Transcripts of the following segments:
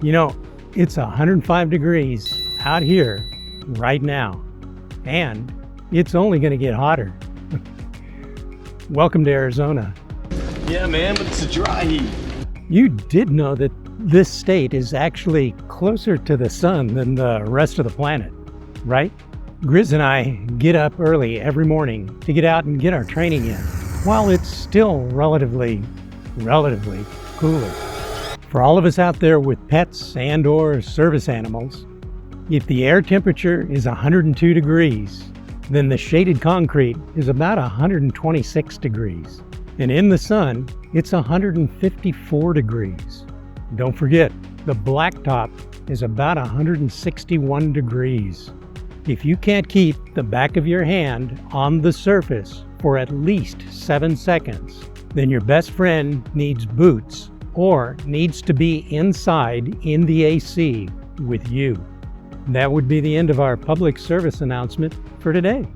You know, it's 105 degrees out here right now, and it's only going to get hotter. Welcome to Arizona. Yeah, man, but it's a dry heat. You did know that this state is actually closer to the sun than the rest of the planet, right? Grizz and I get up early every morning to get out and get our training in, while it's still relatively cooler. For all of us out there with pets and or service animals, if the air temperature is 102 degrees, then the shaded concrete is about 126 degrees. And in the sun, it's 154 degrees. Don't forget, the blacktop is about 161 degrees. If you can't keep the back of your hand on the surface for at least 7 seconds, then your best friend needs boots or needs to be inside in the AC with you. That would be the end of our public service announcement for today.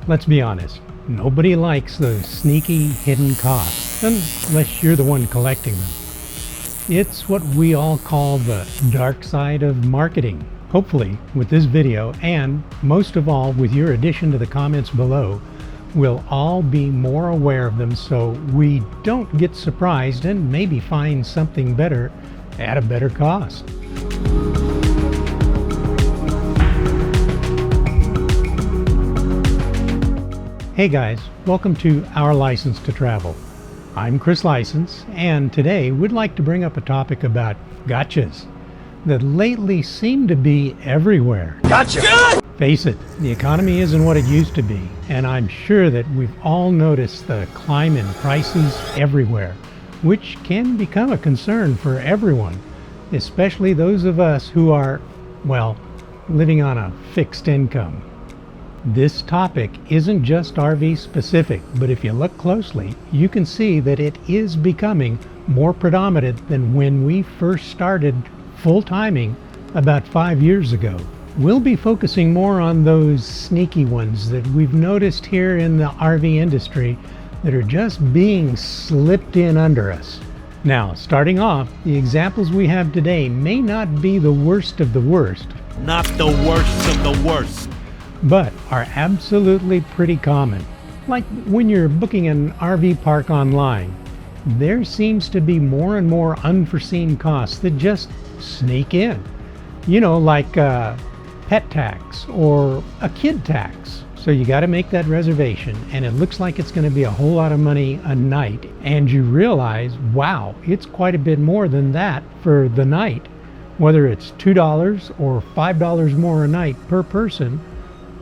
Let's be honest, nobody likes those sneaky hidden costs, unless you're the one collecting them. It's what we all call the dark side of marketing. Hopefully, with this video, and most of all with your addition to the comments below, we'll all be more aware of them so we don't get surprised and maybe find something better at a better cost. Hey guys, welcome to Our License to Travel. I'm Chris License, and today we'd like to bring up a topic about gotchas that lately seem to be everywhere. Gotcha! Face it, the economy isn't what it used to be, and I'm sure that we've all noticed the climb in prices everywhere, which can become a concern for everyone, especially those of us who are, well, living on a fixed income. This topic isn't just RV specific, but if you look closely, you can see that it is becoming more predominant than when we first started full-timing about 5 years ago. We'll be focusing more on those sneaky ones that we've noticed here in the RV industry that are just being slipped in under us. Now, starting off, the examples we have today may not be the worst of the worst. Not the worst of the worst. But are absolutely pretty common. Like when you're booking an RV park online, there seems to be more and more unforeseen costs that just sneak in. You know, like pet tax or a kid tax. So you got to make that reservation, and it looks like it's going to be a whole lot of money a night, and you realize, wow, it's quite a bit more than that for the night. Whether it's $2 or $5 more a night per person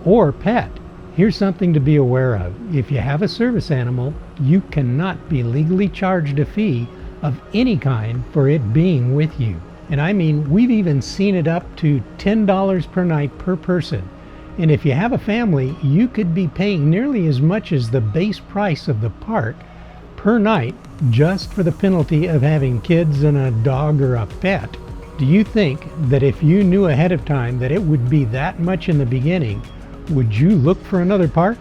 or pet. Here's something to be aware of. If you have a service animal, you cannot be legally charged a fee of any kind for it being with you. And I mean, we've even seen it up to $10 per night per person. And if you have a family, you could be paying nearly as much as the base price of the park per night just for the penalty of having kids and a dog or a pet. Do you think that if you knew ahead of time that it would be that much in the beginning, would you look for another park?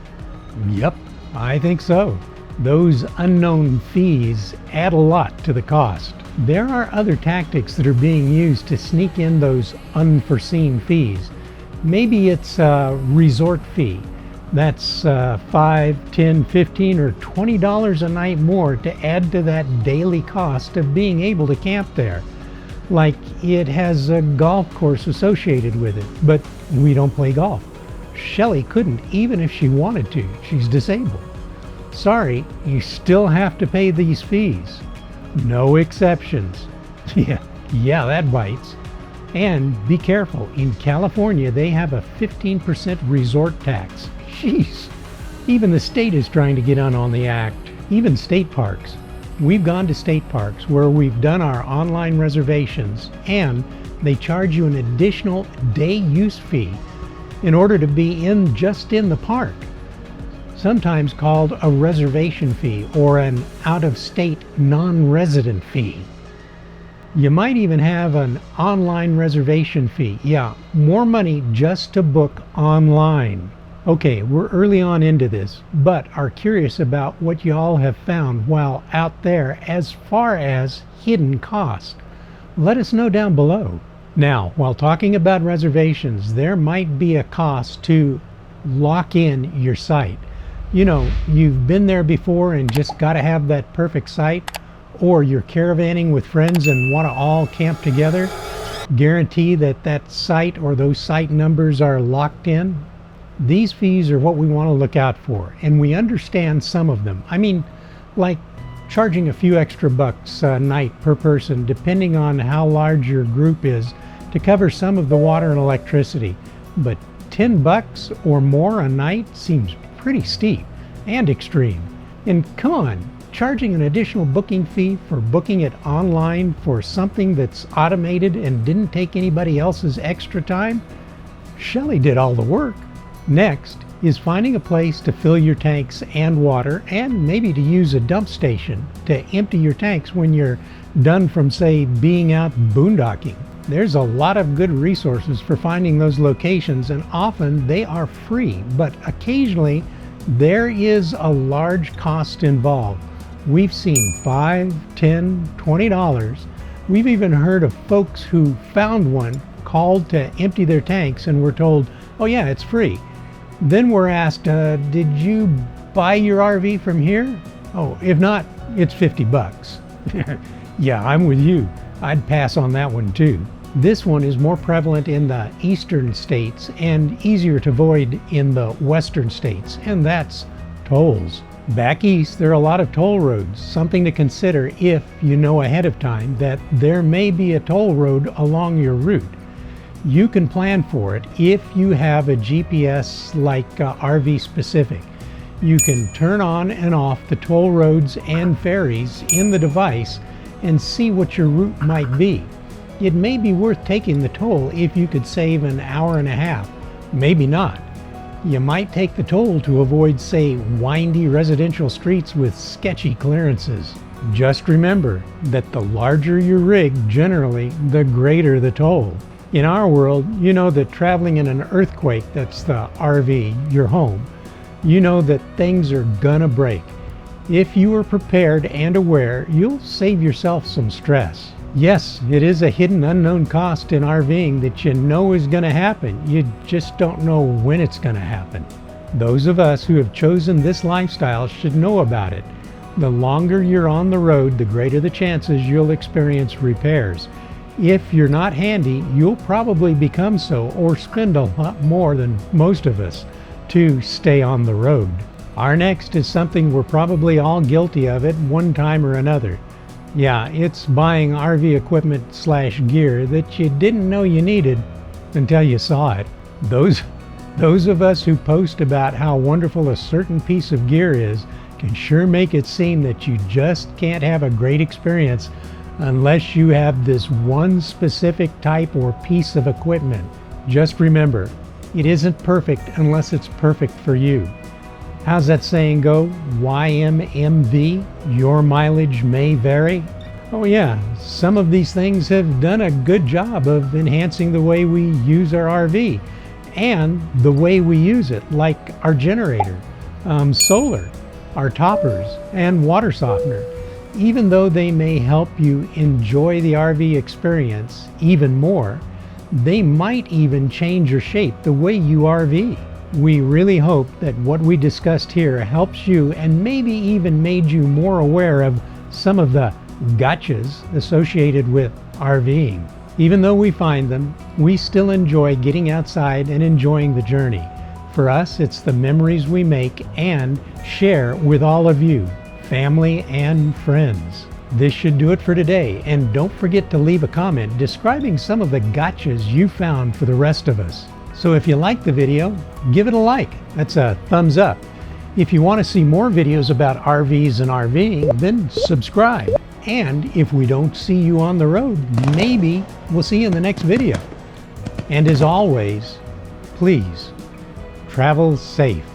Yep, I think so. Those unknown fees add a lot to the cost. There are other tactics that are being used to sneak in those unforeseen fees. Maybe it's a resort fee. That's $5, $10, $15, or $20 a night more to add to that daily cost of being able to camp there. Like it has a golf course associated with it, but we don't play golf. Shelly couldn't, even if she wanted to. She's disabled. Sorry, you still have to pay these fees. No exceptions. Yeah, that bites. And be careful, in California they have a 15% resort tax. Jeez. Even the state is trying to get on the act. Even state parks. We've gone to state parks where we've done our online reservations, and they charge you an additional day use fee in order to be just in the park, sometimes called a reservation fee or an out-of-state non-resident fee. You might even have an online reservation fee. Yeah, more money just to book online. Okay, we're early on into this, but are curious about what you all have found while out there as far as hidden costs. Let us know down below. Now, while talking about reservations, there might be a cost to lock in your site. You know, you've been there before and just got to have that perfect site, or you're caravanning with friends and want to all camp together. Guarantee that that site or those site numbers are locked in. These fees are what we want to look out for, and we understand some of them. I mean, like charging a few extra bucks a night per person, depending on how large your group is, to cover some of the water and electricity. But 10 bucks or more a night seems pretty steep and extreme. And come on, charging an additional booking fee for booking it online for something that's automated and didn't take anybody else's extra time? Shelley did all the work. Next is finding a place to fill your tanks and water, and maybe to use a dump station to empty your tanks when you're done from, say, being out boondocking. There's a lot of good resources for finding those locations, and often they are free, but occasionally there is a large cost involved. We've seen $5, $10, $20. We've even heard of folks who found one, called to empty their tanks, and were told, oh yeah, it's free. Then we're asked, did you buy your RV from here? Oh, if not, it's 50 bucks. Yeah, I'm with you. I'd pass on that one too. This one is more prevalent in the eastern states and easier to avoid in the western states, and that's tolls. Back east, there are a lot of toll roads, something to consider if you know ahead of time that there may be a toll road along your route. You can plan for it if you have a GPS like RV specific. You can turn on and off the toll roads and ferries in the device and see what your route might be. It may be worth taking the toll if you could save an hour and a half. Maybe not. You might take the toll to avoid, say, windy residential streets with sketchy clearances. Just remember that the larger your rig, generally, the greater the toll. In our world, you know that traveling in an earthquake, that's the RV, your home, you know that things are gonna break. If you are prepared and aware, you'll save yourself some stress. Yes, it is a hidden unknown cost in RVing that you know is gonna happen. You just don't know when it's gonna happen. Those of us who have chosen this lifestyle should know about it. The longer you're on the road, the greater the chances you'll experience repairs. If you're not handy, you'll probably become so, or spend a lot more than most of us to stay on the road. Our next is something we're probably all guilty of at one time or another. Yeah, it's buying RV equipment / gear that you didn't know you needed until you saw it. Those of us who post about how wonderful a certain piece of gear is can sure make it seem that you just can't have a great experience unless you have this one specific type or piece of equipment. Just remember, it isn't perfect unless it's perfect for you. How's that saying go? YMMV, your mileage may vary. Oh yeah, some of these things have done a good job of enhancing the way we use our RV and the way we use it, like our generator, solar, our toppers, and water softener. Even though they may help you enjoy the RV experience even more, they might even change your shape, the way you RV. We really hope that what we discussed here helps you and maybe even made you more aware of some of the gotchas associated with RVing. Even though we find them, we still enjoy getting outside and enjoying the journey. For us, it's the memories we make and share with all of you, family and friends. This should do it for today, and don't forget to leave a comment describing some of the gotchas you found for the rest of us. So if you liked the video, give it a like. That's a thumbs up. If you want to see more videos about RVs and RVing, then subscribe. And if we don't see you on the road, maybe we'll see you in the next video. And as always, please travel safe.